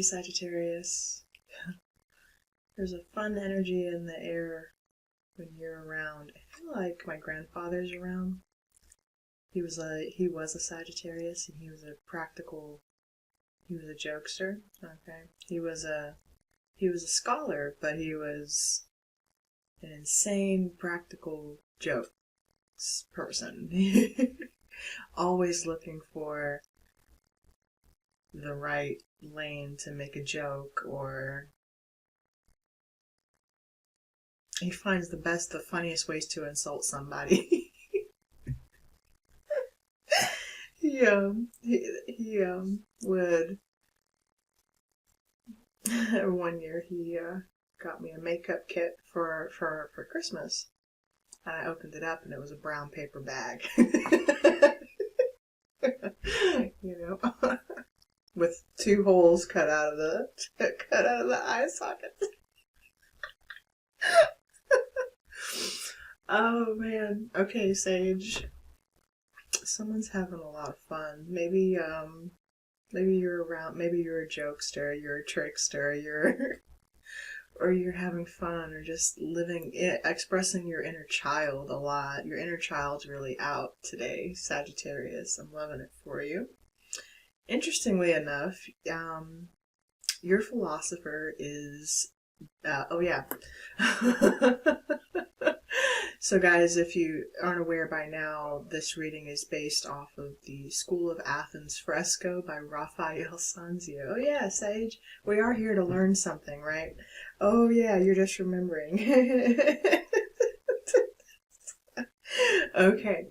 Sagittarius. There's a fun energy in the air when you're around. I feel like my grandfather's around. He was a Sagittarius, and he was a jokester. Okay. He was a scholar, but he was an insane practical jokes person. Always looking for the right lane to make a joke, or he finds the funniest ways to insult somebody. He would. One year he got me a makeup kit for Christmas, and I opened it up and it was a brown paper bag. With 2 holes cut out of the eye sockets. Oh man. Okay, Sage. Someone's having a lot of fun. Maybe you're around. Maybe you're a jokester. You're a trickster. Or you're having fun, or just expressing your inner child a lot. Your inner child's really out today, Sagittarius. I'm loving it for you. Interestingly enough, your philosopher is. Oh yeah. So guys, if you aren't aware by now, this reading is based off of the School of Athens fresco by Raphael Sanzio. Oh yeah, Sage, we are here to learn something, right? Oh yeah, you're just remembering. Okay.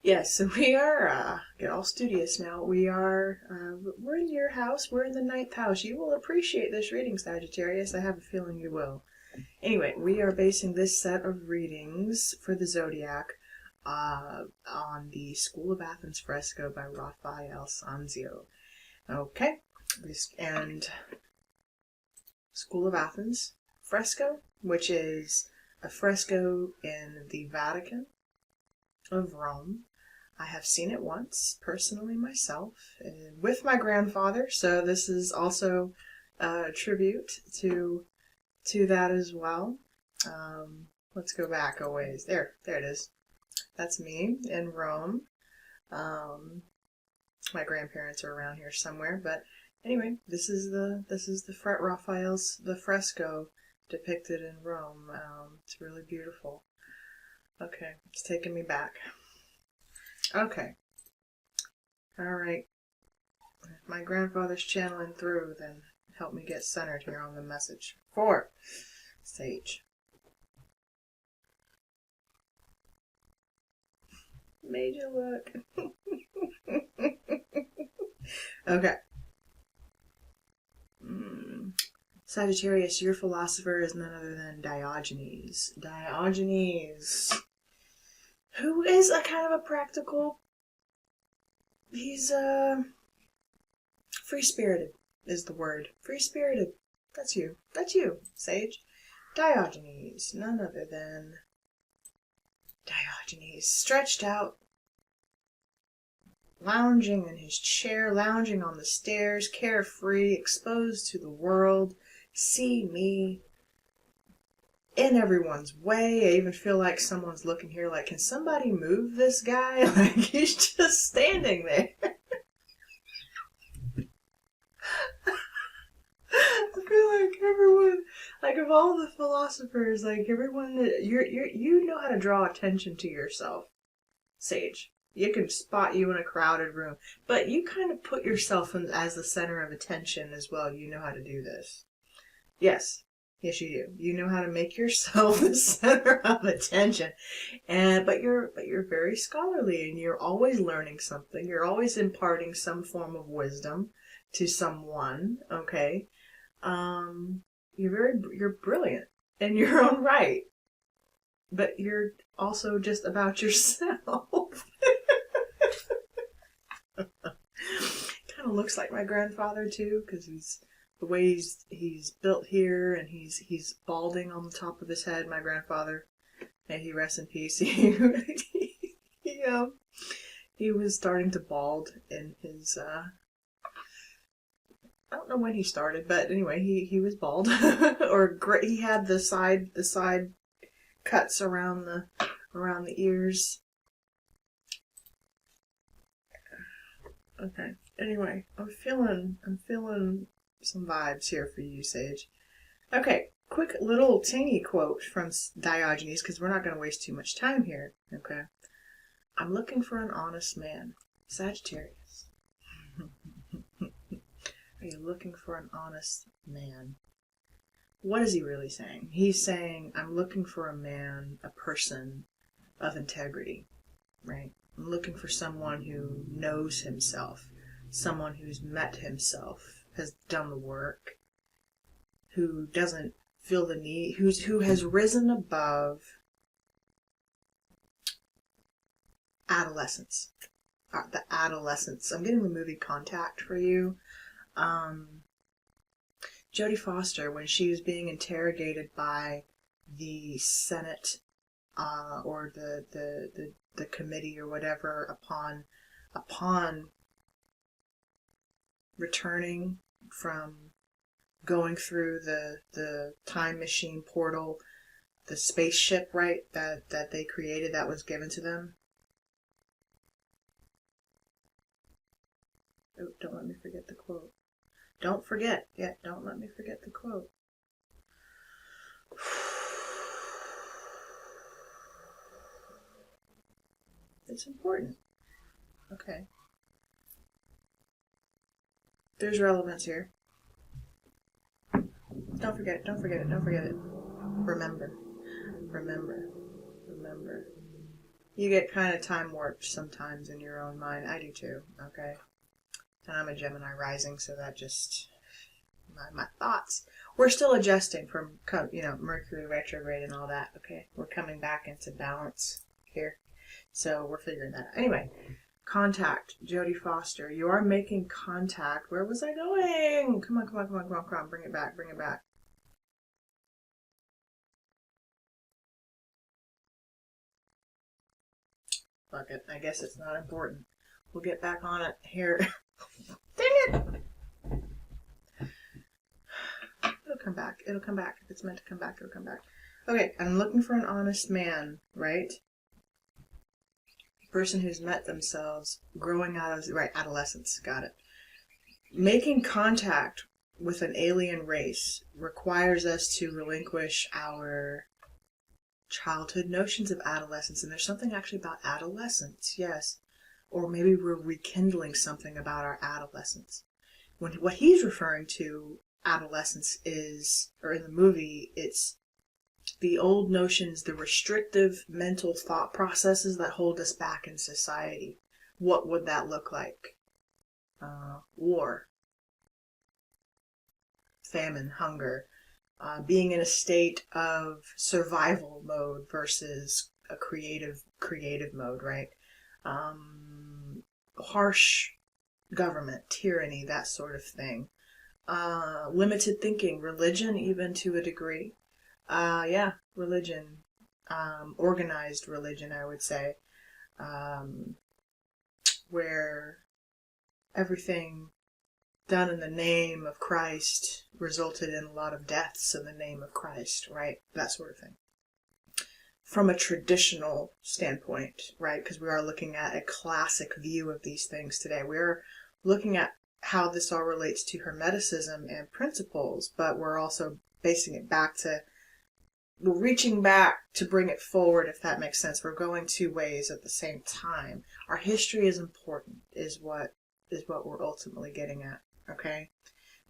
Yes, so we are, get all studious now. We're in your house. We're in the 9th house. You will appreciate this reading, Sagittarius. I have a feeling you will. Anyway, we are basing this set of readings for the Zodiac on the School of Athens fresco by Raphael Sanzio. Okay, and School of Athens fresco, which is a fresco in the Vatican of Rome. I have seen it once, personally myself, with my grandfather, so this is also a tribute to that as well. Let's go back a ways. There it is. That's me in Rome. My grandparents are around here somewhere, but anyway, this is the Raphael's the fresco depicted in Rome. It's really beautiful. Okay, it's taking me back. Okay. All right. If my grandfather's channeling through, then help me get centered here on the message. 4. Sage. Made you look. Okay. Sagittarius, your philosopher is none other than Diogenes. Diogenes, who is a kind of a practical. He's free-spirited is the word. Free-spirited. That's you. That's you, Sage. Diogenes, none other than Diogenes, stretched out, lounging in his chair, lounging on the stairs, carefree, exposed to the world. See me in everyone's way. I even feel like someone's looking here like, can somebody move this guy? Like, he's just standing there. I feel like everyone, like of all the philosophers, like everyone, you know how to draw attention to yourself, Sage. You can spot you in a crowded room, but you kind of put yourself as the center of attention as well. You know how to do this. Yes, you do. You know how to make yourself the center of attention, but you're very scholarly, and you're always learning something. You're always imparting some form of wisdom to someone. Okay. You're brilliant in your own right, but you're also just about yourself. Kind of looks like my grandfather too, because the way he's built here, and he's balding on the top of his head. My grandfather, may he rest in peace. He was starting to bald in his I don't know when he started, but anyway, he was bald, he had the side cuts around the ears. Okay. Anyway, I'm feeling some vibes here for you, Sage. Okay, quick little teeny quote from Diogenes, because we're not going to waste too much time here. Okay. I'm looking for an honest man. Sagittarius. Are you looking for an honest man? What is he really saying? He's saying, I'm looking for a man, a person of integrity, right? I'm looking for someone who knows himself, someone who's met himself, has done the work, who doesn't feel the need, who has risen above adolescence. The adolescence. I'm getting the movie Contact for you. Jodie Foster, when she was being interrogated by the Senate or the committee or whatever upon returning from going through the time machine portal, the spaceship, right, that they created that was given to them. Oh, don't let me forget the quote. Don't forget. Yeah, don't let me forget the quote. It's important. Okay. There's relevance here. Don't forget it, don't forget it, don't forget it. Remember. Remember. Remember. You get kind of time warped sometimes in your own mind. I do too, okay? And I'm a Gemini rising, so that just... My thoughts. We're still adjusting from, Mercury retrograde and all that, okay? We're coming back into balance here. So we're figuring that out. Anyway, Contact, Jodie Foster. You are making contact. Where was I going? Come on, come on, come on, come on, come on. Bring it back, bring it back. Fuck it. I guess it's not important. We'll get back on it here. Dang it! It'll come back. It'll come back. If it's meant to come back, it'll come back. Okay, I'm looking for an honest man, right? A person who's met themselves, growing out of, right, adolescence. Got it. Making contact with an alien race requires us to relinquish our childhood notions of adolescence. And there's something actually about adolescence, yes. Or maybe we're rekindling something about our adolescence. When what he's referring to adolescence is, or in the movie, it's the old notions, the restrictive mental thought processes that hold us back in society. What would that look like? War, famine, hunger, being in a state of survival mode versus a creative mode, right? Harsh government, tyranny, that sort of thing. Limited thinking, religion, even to a degree. Religion. Organized religion, I would say. Where everything done in the name of Christ resulted in a lot of deaths in the name of Christ, right? That sort of thing. From a traditional standpoint, right? Because we are looking at a classic view of these things today. We're looking at how this all relates to Hermeticism and principles, but we're also basing it back to, we're reaching back to bring it forward, if that makes sense. We're going two ways at the same time. Our history is important, is what we're ultimately getting at, okay?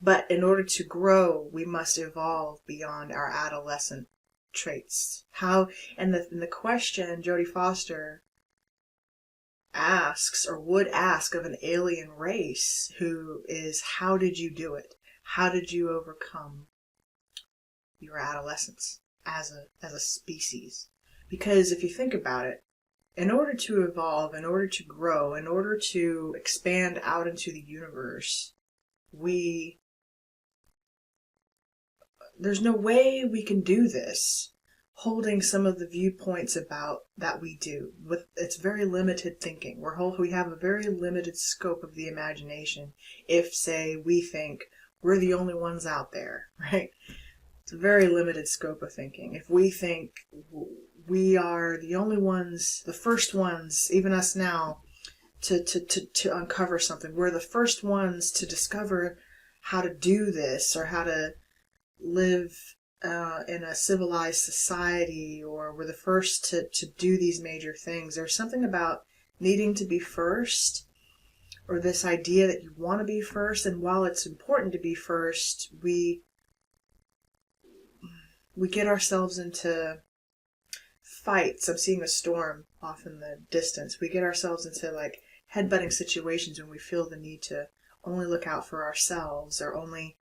But in order to grow, we must evolve beyond our adolescent traits. How, and the question Jodie Foster asks, or would ask, of an alien race who is, how did you do it? How did you overcome your adolescence as a species? Because if you think about it, in order to evolve, in order to grow, in order to expand out into the universe, there's no way we can do this holding some of the viewpoints about that we do. With it's very limited thinking. We have a very limited scope of the imagination if, say, we think we're the only ones out there, right? It's a very limited scope of thinking. If we think we are the only ones, the first ones, even us now, to uncover something, we're the first ones to discover how to do this or how to live in a civilized society, or we're the first to do these major things. There's something about needing to be first, or this idea that you want to be first, and while it's important to be first, we get ourselves into fights. I'm seeing a storm off in the distance. We get ourselves into like headbutting situations when we feel the need to only look out for ourselves, or only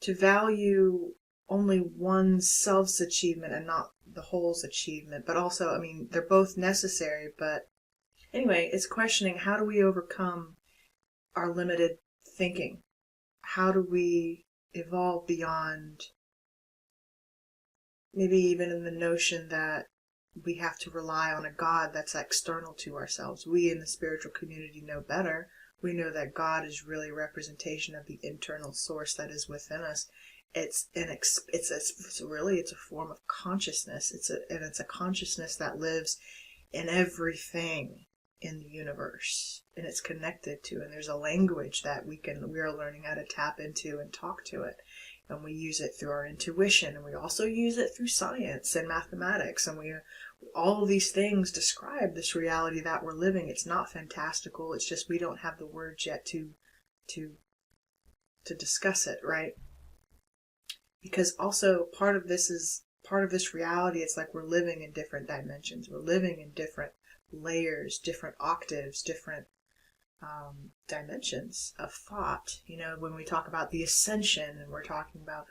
to value only one's self's achievement and not the whole's achievement. But also, I mean, they're both necessary, but anyway, it's questioning, how do we overcome our limited thinking? How do we evolve beyond maybe even in the notion that we have to rely on a God that's external to ourselves? We in the spiritual community know better. We know that God is really a representation of the internal source that is within us. It's a form of consciousness. It's a consciousness that lives in everything in the universe, and it's connected to, and there's a language that we are learning how to tap into and talk to it, and we use it through our intuition, and we also use it through science and mathematics, and all of these things describe this reality that we're living. It's not fantastical. It's just we don't have the words yet to discuss it, right? Because also part of this reality. It's like we're living in different dimensions. We're living in different layers, different octaves, different dimensions of thought. You know, when we talk about the ascension, and we're talking about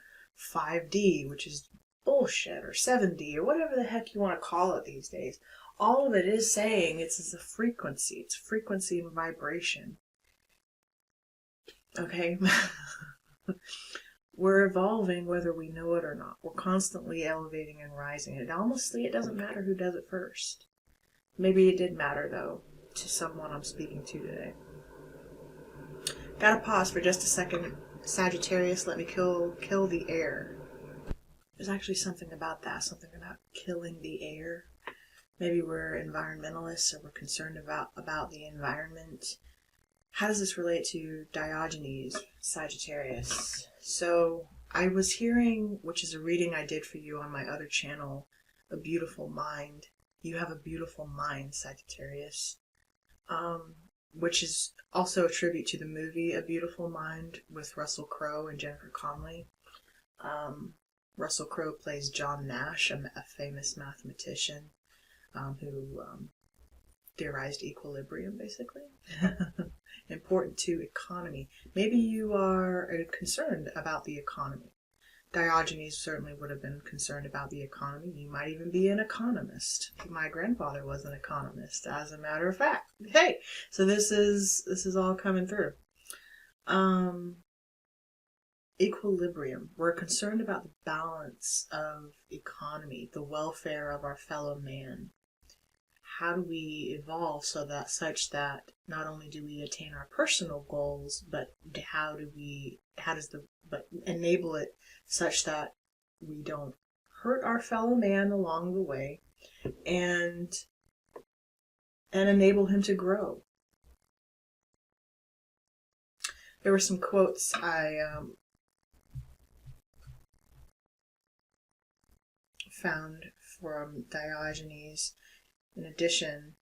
5D, which is bullshit, or 7D, or whatever the heck you want to call it these days, all of it is saying it's a frequency. It's frequency and vibration. Okay? We're evolving whether we know it or not. We're constantly elevating and rising. And honestly, it doesn't matter who does it first. Maybe it did matter, though, to someone I'm speaking to today. Gotta pause for just a second. Sagittarius, let me kill the air. There's actually something about that, something about killing the air. Maybe we're environmentalists, or we're concerned about the environment. How does this relate to Diogenes, Sagittarius? So I was hearing, which is a reading I did for you on my other channel, A Beautiful Mind. You have a beautiful mind, Sagittarius. Which is also a tribute to the movie A Beautiful Mind with Russell Crowe and Jennifer Connelly. Russell Crowe plays John Nash, a famous mathematician who theorized equilibrium, basically. Important to economy. Maybe you are concerned about the economy. Diogenes certainly would have been concerned about the economy. You might even be an economist. My grandfather was an economist, as a matter of fact. Hey, so this is all coming through. Equilibrium. We're concerned about the balance of economy, the welfare of our fellow man. How do we evolve such that not only do we attain our personal goals, but enable it such that we don't hurt our fellow man along the way, and enable him to grow. There were some quotes I found from Diogenes. In addition,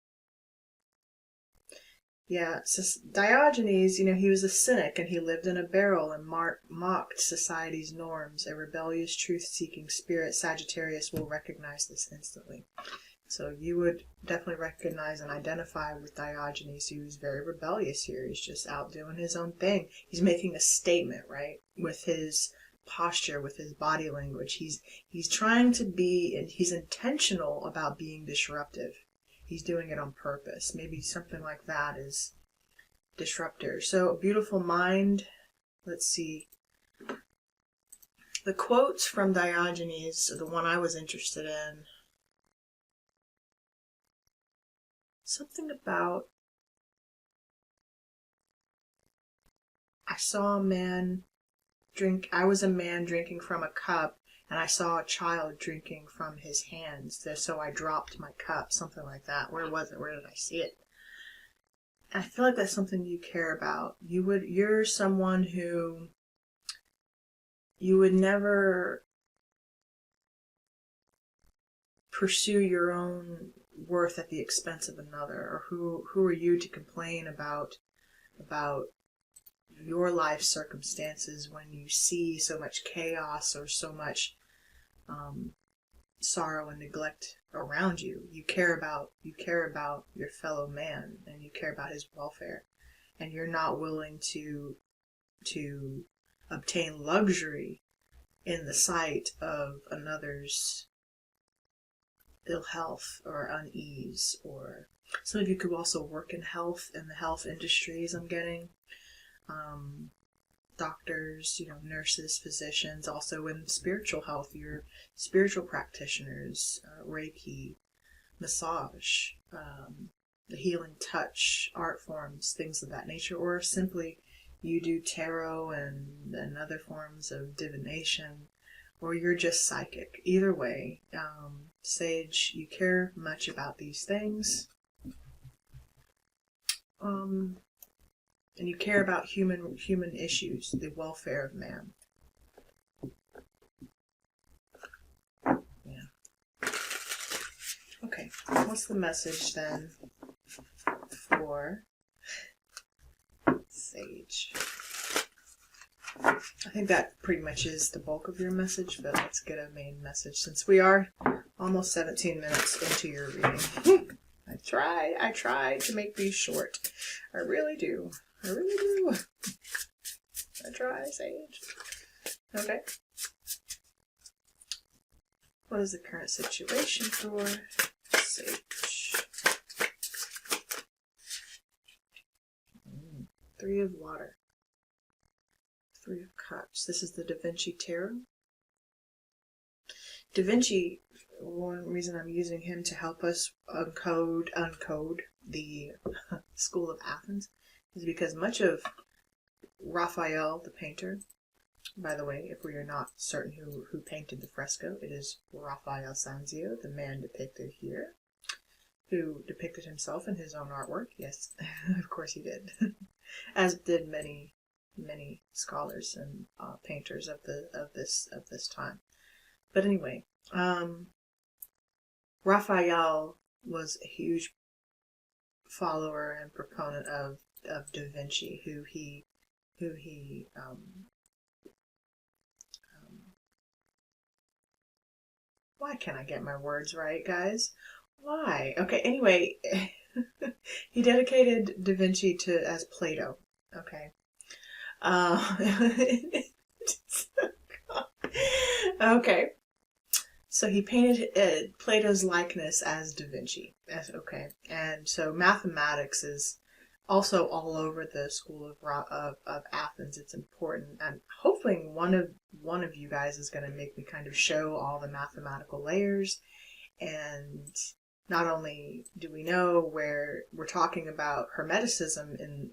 so Diogenes, he was a cynic, and he lived in a barrel and mocked society's norms. A rebellious, truth-seeking spirit. Sagittarius will recognize this instantly. So you would definitely recognize and identify with Diogenes. He was very rebellious here. He's just out doing his own thing. He's making a statement, right? With his posture, with his body language. He's trying to be, and he's intentional about being disruptive. He's doing it on purpose. Maybe something like that is disruptor. So, A Beautiful Mind. Let's see. The quotes from Diogenes, the one I was interested in. something about, I saw a man I was a man drinking from a cup, and I saw a child drinking from his hands, so I dropped my cup, something like that. Where was it? Where did I see it? I feel like that's something you care about. You're someone who you would never pursue your own worth at the expense of another, or who are you to complain about your life circumstances when you see so much chaos or so much sorrow and neglect around you. You care about your fellow man, and you care about his welfare, and you're not willing to obtain luxury in the sight of another's ill health or unease. Or some of you could also work in the health industries. I'm getting doctors, nurses, physicians, also in spiritual health, your spiritual practitioners, Reiki, massage, the healing touch, art forms, things of that nature, or simply you do tarot and other forms of divination, or you're just psychic. Either way, Sage, you care much about these things. And you care about human issues, the welfare of man. Yeah. Okay, what's the message then for Sage? I think that pretty much is the bulk of your message, but let's get a main message since we are almost 17 minutes into your reading. I try to make these short. I really do. I try, Sage. Okay. What is the current situation for Sage? 3 of water. 3 of cups. This is the Da Vinci Tarot. Da Vinci, one reason I'm using him to help us uncode the School of Athens is because much of Raphael, the painter, by the way, if we are not certain who painted the fresco, it is Raphael Sanzio, the man depicted here, who depicted himself in his own artwork. Yes, of course he did. As did many scholars and painters of this time. But anyway, Raphael was a huge follower and proponent of Da Vinci, who he why can't I get my words right, guys? Why? Okay, anyway, he dedicated Da Vinci as Plato. Okay. Okay. So he painted Plato's likeness as Da Vinci. Okay. And so mathematics is also all over the school of Athens. It's important, and hopefully one of you guys is going to make me kind of show all the mathematical layers. And not only do we know where we're talking about Hermeticism in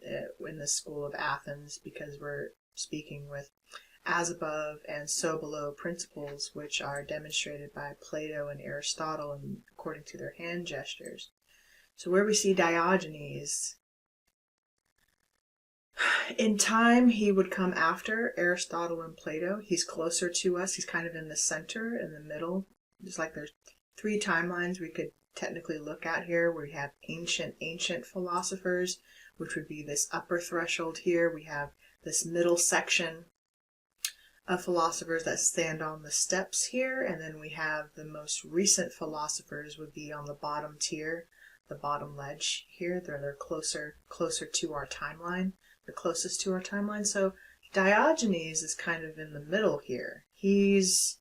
the school of Athens, because we're speaking with as above and so below principles, which are demonstrated by Plato and Aristotle and according to their hand gestures. So where we see Diogenes, in time, he would come after Aristotle and Plato. He's closer to us. He's kind of in the center, in the middle. Just like there's 3 timelines we could technically look at here. We have ancient philosophers, which would be this upper threshold here. We have this middle section of philosophers that stand on the steps here. And then we have the most recent philosophers would be on the bottom tier, the bottom ledge here. They're closer to our timeline. The closest to our timeline. So Diogenes is kind of in the middle here. He's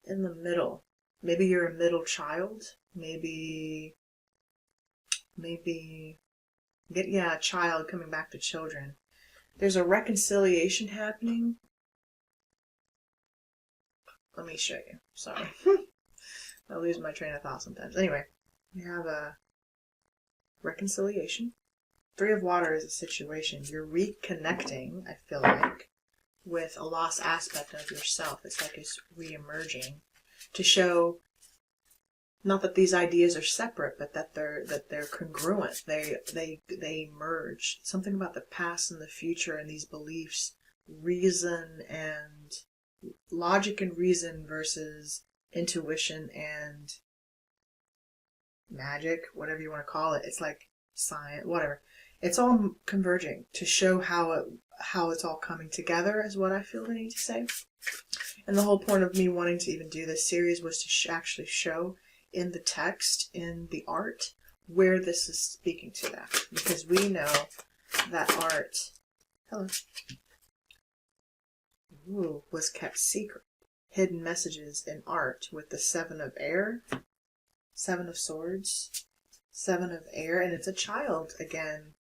in the middle. Maybe you're a middle child. Maybe a child coming back to children. There's a reconciliation happening. Let me show you. Sorry. I lose my train of thought sometimes. Anyway, we have reconciliation. Three of Water is a situation. You're reconnecting, I feel like, with a lost aspect of yourself. It's like it's re-emerging to show not that these ideas are separate, but that they're congruent. They merge. Something about the past and the future and these beliefs, reason and logic and reason versus intuition and magic, whatever you want to call it. It's like science, whatever. It's all converging to show how it's all coming together is what I feel the need to say. And the whole point of me wanting to even do this series was to actually show in the text, in the art, where this is speaking to that. Because we know that art, was kept secret. Hidden messages in art with the Seven of Air, Seven of Swords, Seven of Air, and it's a child again.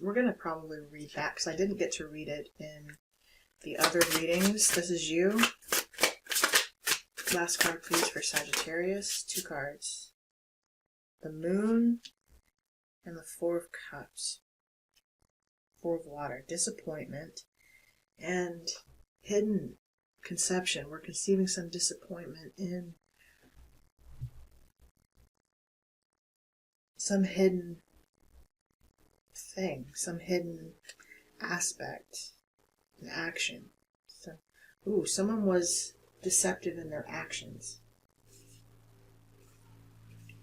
We're going to probably read that because I didn't get to read it in the other readings. This is you. Last card, please, for Sagittarius. 2 cards. The Moon and the Four of Cups. 4 of Water. Disappointment and hidden conception. We're conceiving some disappointment in some hidden thing, some hidden aspect, an action. So, someone was deceptive in their actions.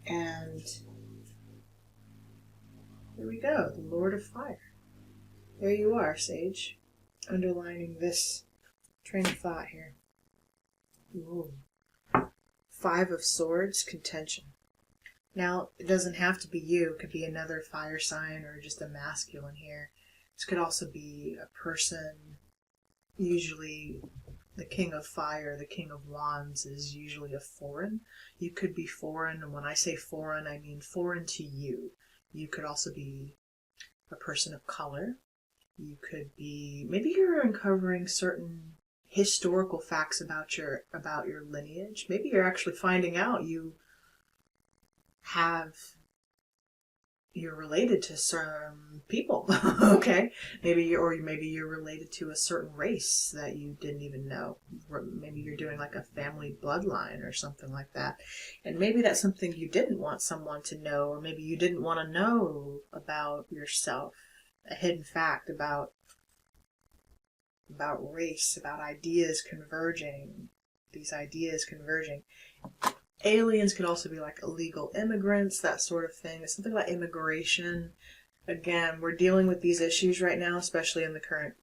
And here we go, the Lord of Fire. There you are, Sage. Underlining this train of thought here. Ooh. 5 of Swords, contention. Now, it doesn't have to be you. It could be another fire sign or just a masculine here. This could also be a person. Usually, the King of Fire, the King of Wands is usually a foreign. You could be foreign, and when I say foreign, I mean foreign to you. You could also be a person of color. You could be, maybe you're uncovering certain historical facts about your lineage. Maybe you're actually finding out you're related to some people. Okay, maybe you're related to a certain race that you didn't even know. Maybe you're doing like a family bloodline or something like that, and maybe that's something you didn't want someone to know, or maybe you didn't want to know about yourself, a hidden fact about race, about ideas converging, these ideas converging. Aliens could also be like illegal immigrants, that sort of thing. It's something about immigration. Again, we're dealing with these issues right now, especially in the current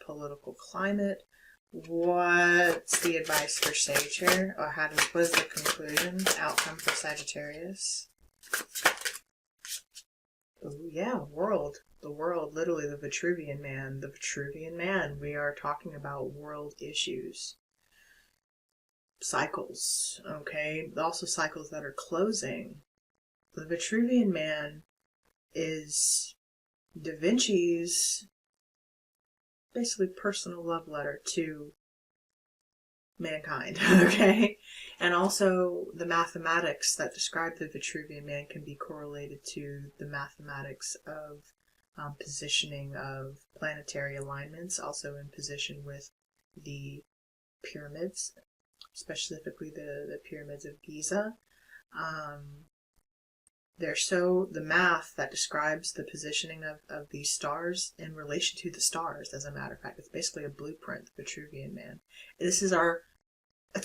political climate. What's the advice for Sage here? Or what is the conclusion, outcome for Sagittarius? Oh yeah, world. The world, literally the Vitruvian Man. The Vitruvian Man. We are talking about world issues. Cycles, okay? Also cycles that are closing. The Vitruvian Man is Da Vinci's basically personal love letter to mankind, okay? And also the mathematics that describe the Vitruvian Man can be correlated to the mathematics of positioning of planetary alignments, also in position with the pyramids, specifically the pyramids of Giza. The math that describes the positioning of these stars in relation to the stars, as a matter of fact, it's basically a blueprint, the Vitruvian Man. It's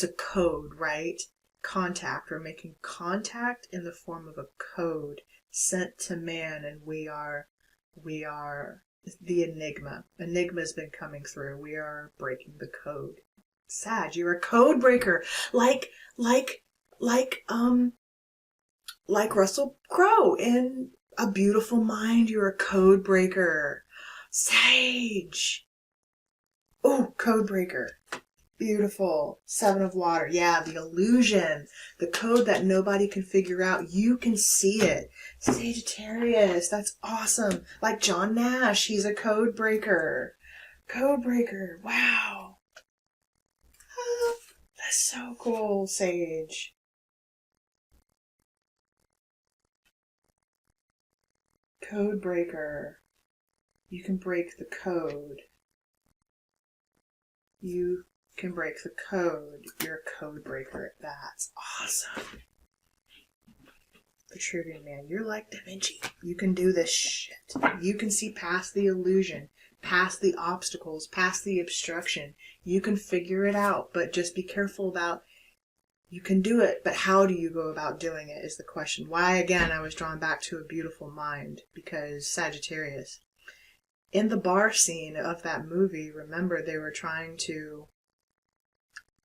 a code, right? Contact. We're making contact in the form of a code sent to man, and we are the enigma. Enigma's been coming through. We are breaking the code. Sag, you're a code breaker. Like Russell Crowe in A Beautiful Mind, you're a code breaker. Sage. Oh, code breaker. Beautiful. 7 of Water. Yeah, the illusion. The code that nobody can figure out. You can see it. Sagittarius. That's awesome. Like John Nash. He's a code breaker. Code breaker. Wow. Oh, that's so cool, Sage. code breaker. You can break the code. You can break the code. You're a code breaker. That's awesome. Vitruvian Man, you're like Da Vinci. You can do this shit. You can see past the illusion, past the obstacles, past the obstruction. You can figure it out, but just be careful about, you can do it, but how do you go about doing it is the question. Why, again, I was drawn back to A Beautiful Mind, because Sagittarius. In the bar scene of that movie, remember they were trying to,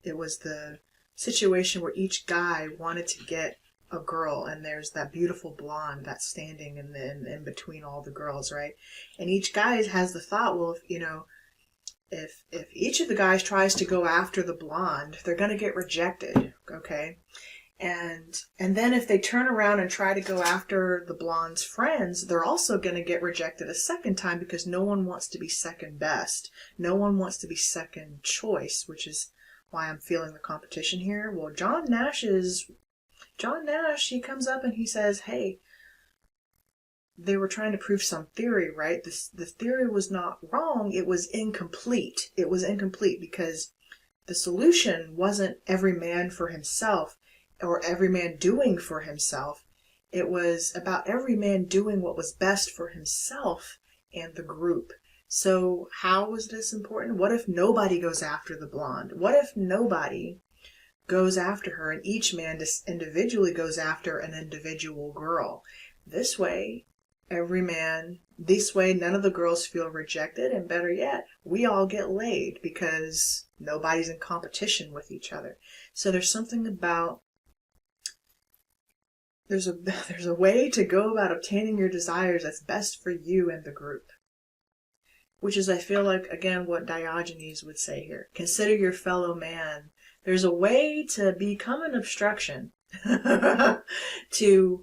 it was the situation where each guy wanted to get a girl, and there's that beautiful blonde that's standing in between all the girls, right? And each guy has the thought, well, if each of the guys tries to go after the blonde, they're going to get rejected, okay? And then if they turn around and try to go after the blonde's friends, they're also going to get rejected a second time, because no one wants to be second best. No one wants to be second choice, which is why I'm feeling the competition here. Well, John Nash, he comes up and he says, hey, they were trying to prove some theory, right? The theory was not wrong. It was incomplete. It was incomplete because the solution wasn't every man for himself or every man doing for himself. It was about every man doing what was best for himself and the group. So how was this important? What if nobody goes after the blonde? What if nobody goes after her and each man just individually goes after an individual girl? This way, none of the girls feel rejected, and better yet, we all get laid because nobody's in competition with each other. So there's something about, there's a way to go about obtaining your desires that's best for you and the group. Which is, I feel like, again, what Diogenes would say here. Consider your fellow man. There's a way to become an obstruction to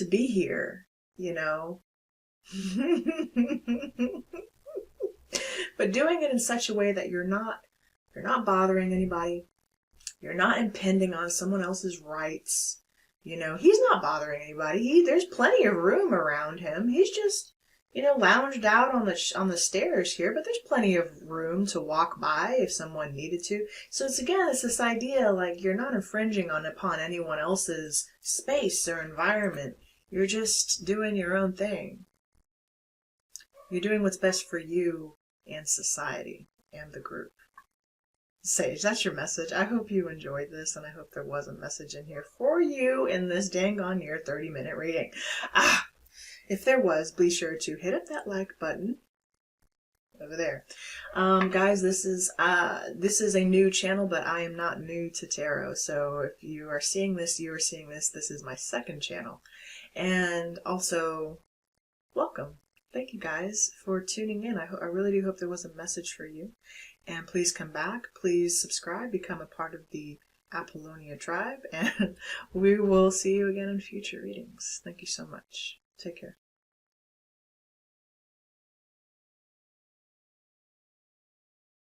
be here, But doing it in such a way that you're not bothering anybody. You're not impinging on someone else's rights. He's not bothering anybody. There's plenty of room around him. He's just, lounged out on the stairs here, but there's plenty of room to walk by if someone needed to. So it's this idea, like, you're not infringing upon anyone else's space or environment. You're just doing your own thing. You're doing what's best for you and society and the group. Sage, that's your message. I hope you enjoyed this, and I hope there was a message in here for you in this dang on near 30-minute reading. If there was, be sure to hit up that like button over there. Guys, this is a new channel, but I am not new to tarot. So if you are seeing this, this is my second channel. And also, welcome. Thank you guys for tuning in. I really do hope there was a message for you. And please come back. Please subscribe. Become a part of the Apollonia tribe. And we will see you again in future readings. Thank you so much. Take care.